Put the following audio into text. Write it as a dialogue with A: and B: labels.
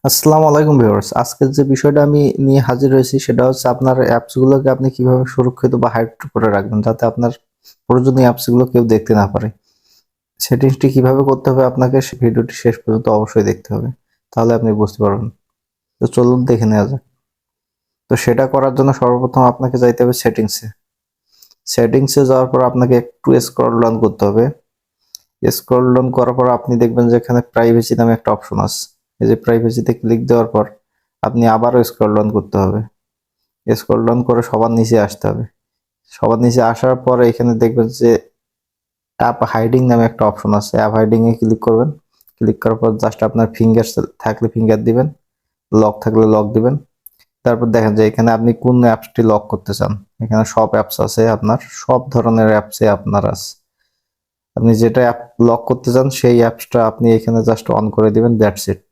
A: আসসালামু আলাইকুম ভিউয়ার্স। আজকের যে বিষয়টা আমি নিয়ে হাজির হয়েছি সেটা হচ্ছে আপনার অ্যাপসগুলোকে আপনি কিভাবে সুরক্ষিত বা হাইড করে রাখবেন যাতে আপনার প্রয়োজনীয় অ্যাপসগুলো কেউ দেখতে না পারে। সেটিংসটি কিভাবে করতে হবে আপনাকে ভিডিওটি শেষ পর্যন্ত অবশ্যই দেখতে হবে। তাহলে আপনি বুঝতে পারবেন। তো চলুন দেখে নেওয়া যাক। তো সেটা করার জন্য সর্বপ্রথম আপনাকে যাইতে হবে সেটিংসে। সেটিংসে যাওয়ার পর আপনাকে একটু স্ক্রল ডাউন করতে হবে। স্ক্রল ডাউন করার পর আপনি দেখবেন যে এখানে প্রাইভেসি নামে একটা অপশন আছে। এই যে প্রাইভেসিতে ক্লিক দেওয়ার পর আপনি আবারও স্ক্রল ডাউন করতে হবে। স্ক্রল ডাউন করে সবার নিচে আসতে হবে। সবার নিচে আসার পরে এখানে দেখবেন যে অ্যাপ হাইডিং নামে একটা অপশন আছে। অ্যাপ হাইডিং এ ক্লিক করবেন। ক্লিক করার পর জাস্ট আপনার ফিঙ্গার থাকলে ফিঙ্গার দিবেন, লক থাকলে লক দিবেন। তারপর দেখেন যে এখানে আপনি কোন অ্যাপসটি লক করতে চান। এখানে সব অ্যাপস আছে, আপনার সব ধরনের অ্যাপসে আপনার আছে। আপনি যেটা অ্যাপ লক করতে চান সেই অ্যাপসটা আপনি এখানে জাস্ট অন করে দিবেন, দ্যাটস ইট।